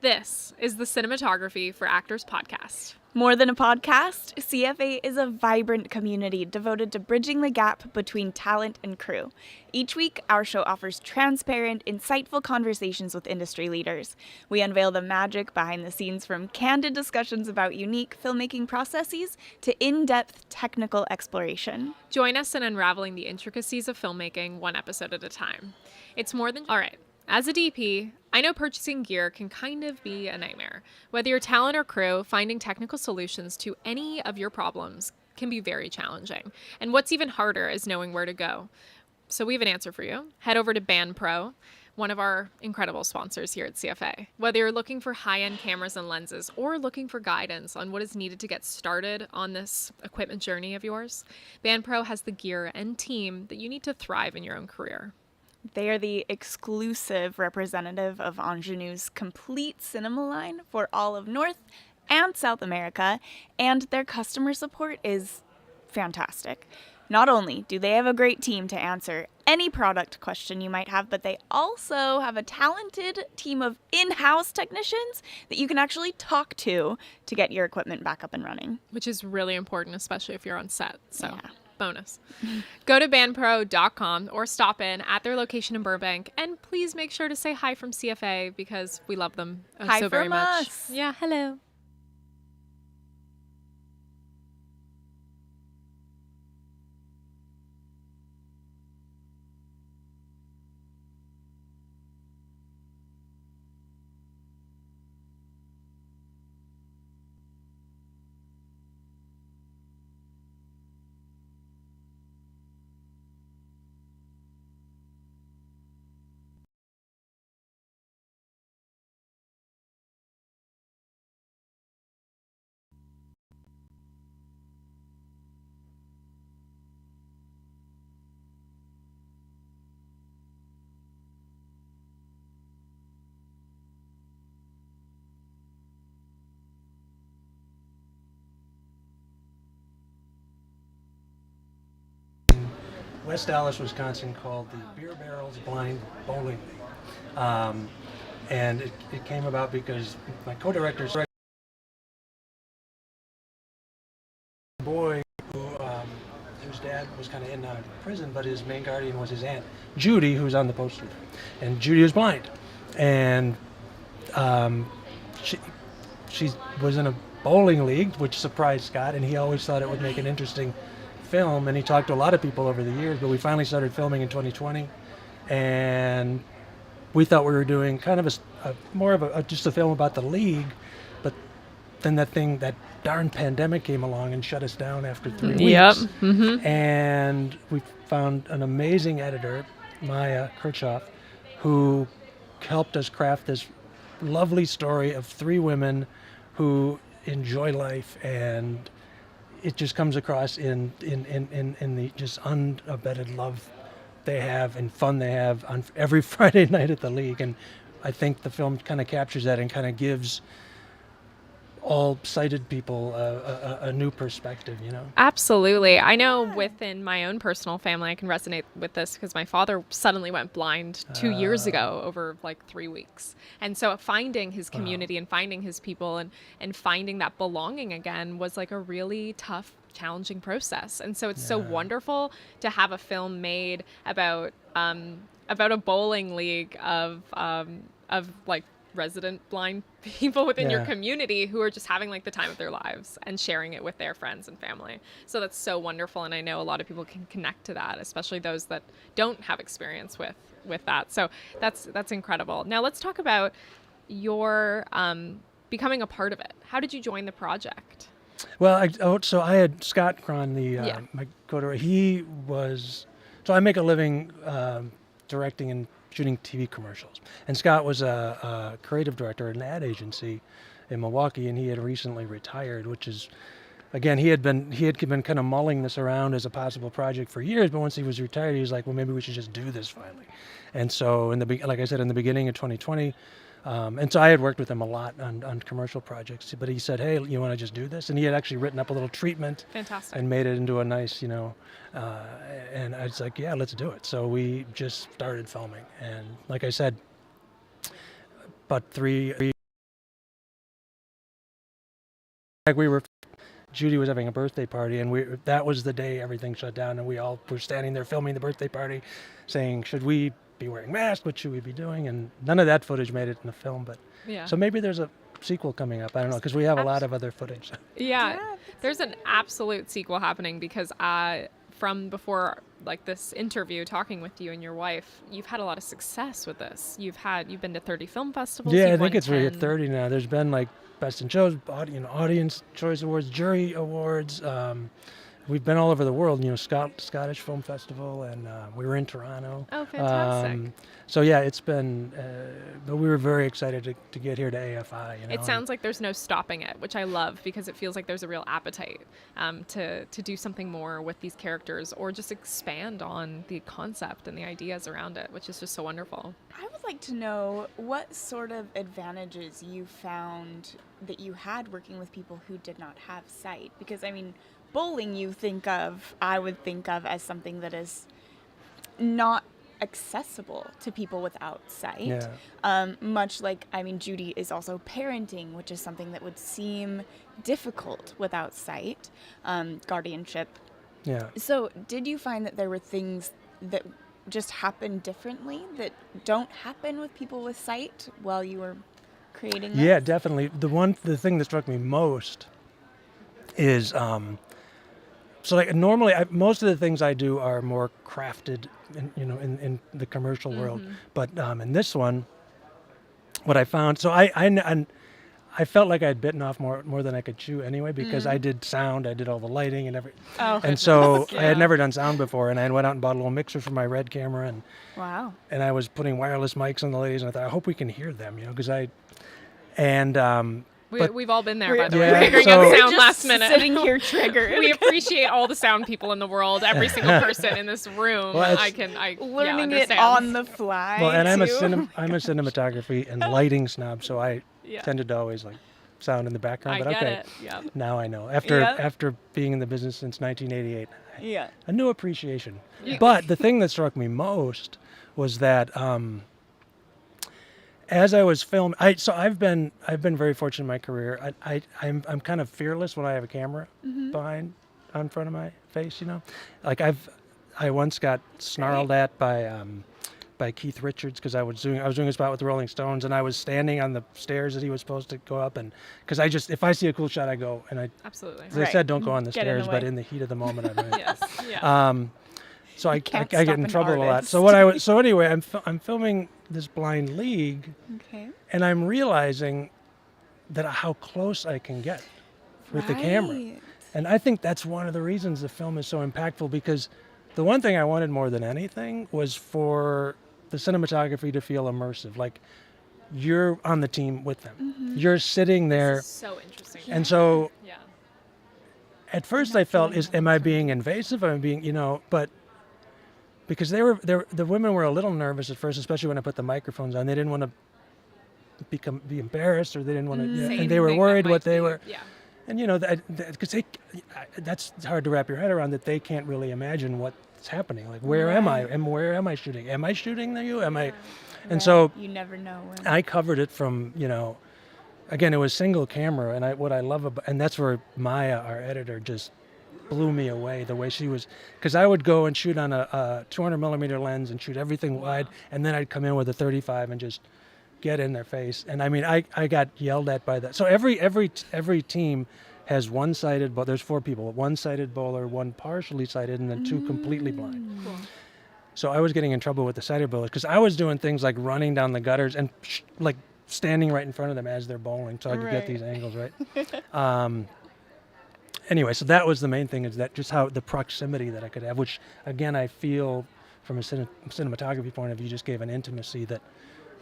This is the Cinematography for Actors podcast. More than a podcast, CFA is a vibrant community devoted to bridging the gap between talent and crew. Each week, our show offers transparent, insightful conversations with industry leaders. We unveil the magic behind the scenes, from candid discussions about unique filmmaking processes to in-depth technical exploration. Join us in unraveling the intricacies of filmmaking one episode at a time. It's more than... All right. As a DP, I know purchasing gear can kind of be a nightmare. Whether you're talent or crew, finding technical solutions to any of your problems can be very challenging. And what's even harder is knowing where to go. So we have an answer for you. Head over to BandPro, one of our incredible sponsors here at CFA. Whether you're looking for high-end cameras and lenses or looking for guidance on what is needed to get started on this equipment journey of yours, BandPro has the gear and team that you need to thrive in your own career. They are the exclusive representative of Ingenue's complete cinema line for all of North and South America, and their customer support is fantastic. Not only do they have a great team to answer any product question you might have, but they also have a talented team of in-house technicians that you can actually talk to get your equipment back up and running. Which is really important, especially if you're on set. So. Yeah. Bonus. Go to bandpro.com or stop in at their location in Burbank, and please make sure to say hi from CFA because we love them so very much. Us. Yeah, hello. West Dallas, Wisconsin, called the Beer Barrels Blind Bowling League. And it came about because my co-director, a boy whose dad was kind of in and out of prison, but his main guardian was his aunt, Judy, who's on the poster. And Judy was blind. And she was in a bowling league, which surprised Scott, and he always thought it would make an interesting film, and he talked to a lot of people over the years, but we finally started filming in 2020, and we thought we were doing kind of just a film about the league, but then that darn pandemic came along and shut us down after 3 weeks. Yep. Mm-hmm. And we found an amazing editor, Maya Kirchhoff, who helped us craft this lovely story of three women who enjoy life, and it just comes across in the just unabetted love they have and fun they have on every Friday night at the league. And I think the film kind of captures that and kind of gives all sighted people a new perspective, you know? Absolutely. I know within my own personal family, I can resonate with this because my father suddenly went blind 2 years ago over like 3 weeks. And so finding his community and finding his people and finding that belonging again was like a really tough, challenging process. And so it's so wonderful to have a film made about a bowling league of like resident blind people within your community who are just having like the time of their lives and sharing it with their friends and family. So that's so wonderful, and I know a lot of people can connect to that, especially those that don't have experience with that. So that's incredible. Now let's talk about your becoming a part of it. How did you join the project? Well, I had Scott Cron, my co-director. I make a living directing and shooting TV commercials. And Scott was a creative director at an ad agency in Milwaukee, and he had recently retired, which is, again, he had been kind of mulling this around as a possible project for years, but once he was retired, he was like, well, maybe we should just do this finally. And so, like I said, in the beginning of 2020, and so I had worked with him a lot on commercial projects, but he said, hey, you want to just do this? And he had actually written up a little treatment. Fantastic. And made it into a nice, and I was like, yeah, let's do it. So we just started filming. And like I said, about 3 Like Judy was having a birthday party, and that was the day everything shut down, and we all were standing there filming the birthday party, saying, should we be wearing masks? What should we be doing? And none of that footage made it in the film, but Yeah. so maybe there's a sequel coming up. I don't know, because we have a lot of other footage. Yeah, there's an absolute sequel happening because from before like this interview, talking with you and your wife, you've had a lot of success with this. You've been to 30 film festivals. Yeah, I you've think won it's really at 10. 30 now. There's been like Best in Shows, Audience Choice Awards, Jury Awards. We've been all over the world, Scottish Film Festival, and we were in Toronto. Oh, fantastic. So yeah, it's been, but we were very excited to get here to AFI. It sounds like there's no stopping it, which I love because it feels like there's a real appetite to do something more with these characters or just expand on the concept and the ideas around it, which is just so wonderful. I would like to know what sort of advantages you found that you had working with people who did not have sight. Because, I mean, bowling I would think of as something that is not accessible to people without sight. Yeah. Much like, I mean, Judy is also parenting, which is something that would seem difficult without sight, guardianship. Yeah. So did you find that there were things that just happen differently that don't happen with people with sight while you were creating this? Yeah, definitely. The thing that struck me most is so like normally most of the things I do are more crafted in the commercial world, but in this one, what I found, so I felt like I'd bitten off more than I could chew anyway, because I did sound, I did all the lighting and everything. Oh, and so I had never done sound before, and I went out and bought a little mixer for my Red camera, and wow. and I was putting wireless mics on the ladies, and I thought, I hope we can hear them, because We've all been there, by the Yeah, way, figuring so- out sound Just last minute. sitting here triggered. We appreciate all the sound people in the world, every single person in this room. Well, learning it understand. on the fly. well, and I'm a too. cinematography and lighting snob, so I tended to always like sound in the background. I But get okay, it. Yeah. now I know. Yep. After being in the business since 1988, Yeah. a new appreciation. Yeah. But the thing that struck me most was that as I was filming, I've been very fortunate in my career. I'm kind of fearless when I have a camera in front of my face. Like I once got snarled at by Keith Richards because I was doing a spot with the Rolling Stones, and I was standing on the stairs that he was supposed to go up, and because if I see a cool shot, I go, and Absolutely. as I said, don't go on the Get in the stairs, but way. in the heat of the moment, I'm doing it. Yes. Yeah. So I can't get stop in an trouble a lot. artist. So anyway, I'm filming this blind league, Okay. and I'm realizing that how close I can get with the camera. Right. And I think that's one of the reasons the film is so impactful, because the one thing I wanted more than anything was for the cinematography to feel immersive, like you're on the team with them. You're sitting there. This is so interesting. And so Yeah. at first I felt, am I being invasive? Am I being, but because the women were a little nervous at first, especially when I put the microphones on. They didn't want to be embarrassed, or they didn't want to, Say and they were anything worried that what might they be- were. Yeah. And because that's hard to wrap your head around, that they can't really imagine what's happening. Like, where am I? And where am I shooting? Am I shooting you? Am I? And so you never know when. I covered it from, again, it was single camera, and what I love about, and that's where Maya, our editor, just blew me away, the way she was, because I would go and shoot on a 200 millimeter lens and shoot everything wide, and then I'd come in with a 35 and just get in their face. And I mean, I got yelled at by that. So every team has one-sighted, but there's 4 people, one-sighted bowler, one partially sighted, and then 2 completely blind. Cool. So I was getting in trouble with the sighted bowlers because I was doing things like running down the gutters and like standing right in front of them as they're bowling, so I could get Right. these angles right. Anyway, so that was the main thing, is that just how the proximity that I could have, which again I feel from a cinematography point of view just gave an intimacy that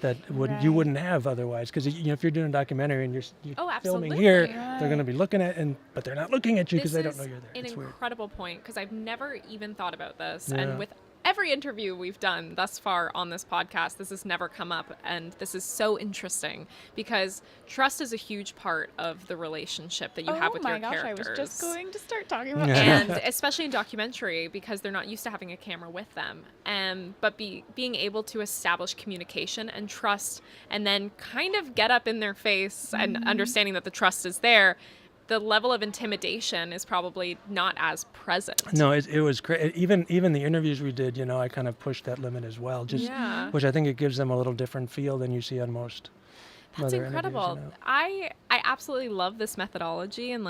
you Right. wouldn't have otherwise. Because if you're doing a documentary and you're Oh, filming absolutely. here, Right. they're going to be looking at, but they're not looking at you because This they don't is know you're there. an It's weird. incredible point, because I've never even thought about this. Yeah. And with every interview we've done thus far on this podcast, this has never come up. And this is so interesting because trust is a huge part of the relationship that you have with your characters. I was just going to start talking about Yeah. that. And especially in documentary, because they're not used to having a camera with them. But being able to establish communication and trust, and then kind of get up in their face and understanding that the trust is there, the level of intimidation is probably not as present. No, it was great. Even the interviews we did, I kind of pushed that limit as well, which I think it gives them a little different feel than you see on most That's other incredible. interviews. I absolutely love this methodology, and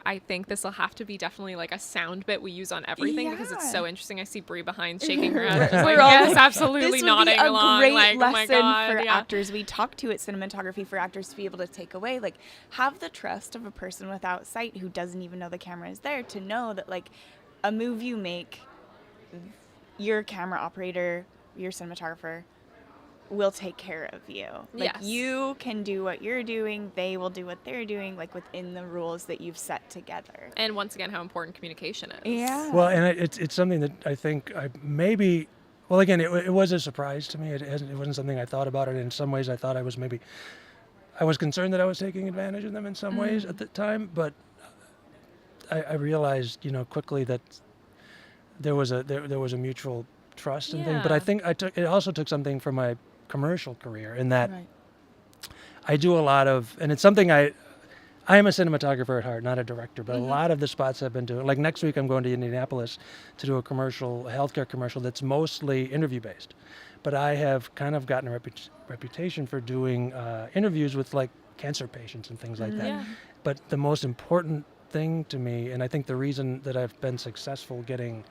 I think this will have to be definitely a sound bit we use on everything because it's so interesting. I see Brie behind shaking her head, just yes, absolutely this nodding would be a along. great oh my lesson God, for actors. We talk to at Cinematography for actors to be able to take away, have the trust of a person without sight who doesn't even know the camera is there to know that a move you make, your camera operator, your cinematographer will take care of you. Yes. You can do what you're doing, they will do what they're doing, within the rules that you've set together. And once again, how important communication is. Yeah. Well, and it's something that I think again, it was a surprise to me. It wasn't something I thought about it. In some ways, I thought I was concerned that I was taking advantage of them in some ways at the time, but I realized, quickly that there was a mutual trust and thing. But I think it also took something from my commercial career in that I do a lot of, and it's something I am a cinematographer at heart, not a director, but a lot of the spots I've been doing, next week I'm going to Indianapolis to do a healthcare commercial that's mostly interview based. But I have kind of gotten a reputation for doing interviews with cancer patients and things like that. Yeah. But the most important thing to me, and I think the reason that I've been successful getting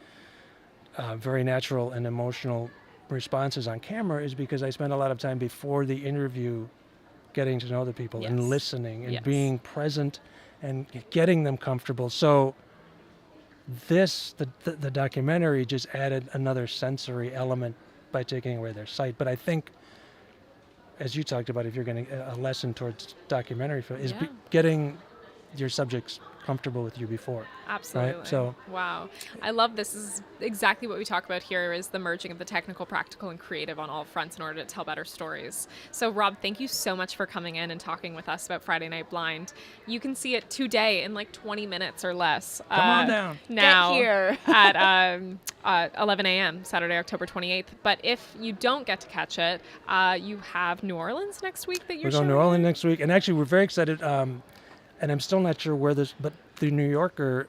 very natural and emotional responses on camera is because I spend a lot of time before the interview getting to know the people and listening and being present and getting them comfortable. So the documentary just added another sensory element by taking away their sight. But I think, as you talked about, if you're getting a lesson towards documentary film, is getting your subjects comfortable with you before. Absolutely. Right? So, wow. I love this. This is exactly what we talk about here is the merging of the technical, practical, and creative on all fronts in order to tell better stories. So Robb, thank you so much for coming in and talking with us about Friday Night Blind. You can see it today in 20 minutes or less. Come on down. Now Get here. at 11 a.m. Saturday, October 28th. But if you don't get to catch it, you have New Orleans next week that you're showing. We're going to New Orleans next week. And actually, we're very excited. And I'm still not sure where but the New Yorker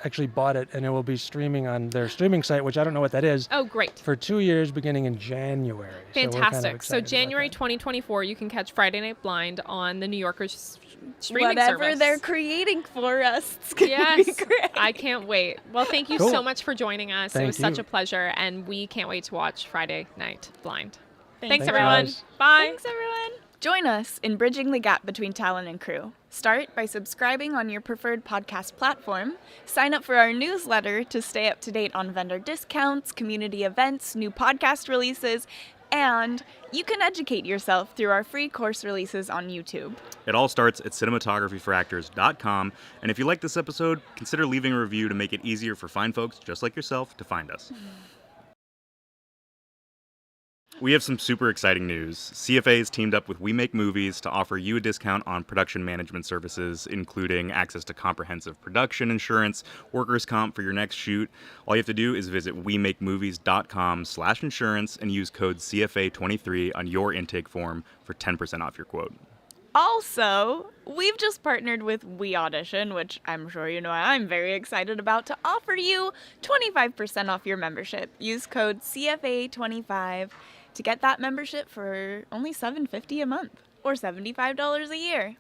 actually bought it, and it will be streaming on their streaming site, which I don't know what that is. Oh, great. For 2 years, beginning in January. Fantastic. So January 2024, you can catch Friday Night Blind on the New Yorker's streaming service. Whatever they're creating for us, it's going to be great. I can't wait. Well, thank you so much for joining us. It was such a pleasure, and we can't wait to watch Friday Night Blind. Thanks everyone. Guys. Bye. Thanks, everyone. Join us in bridging the gap between talent and crew. Start by subscribing on your preferred podcast platform. Sign up for our newsletter to stay up to date on vendor discounts, community events, new podcast releases, and you can educate yourself through our free course releases on YouTube. It all starts at cinematographyforactors.com, and if you like this episode, consider leaving a review to make it easier for fine folks just like yourself to find us. We have some super exciting news. CFA has teamed up with We Make Movies to offer you a discount on production management services, including access to comprehensive production insurance, workers' comp for your next shoot. All you have to do is visit wemakemovies.com/insurance and use code CFA23 on your intake form for 10% off your quote. Also, we've just partnered with We Audition, which I'm sure you know I'm very excited about, to offer you 25% off your membership. Use code CFA25 to get that membership for only $7.50 a month or $75 a year.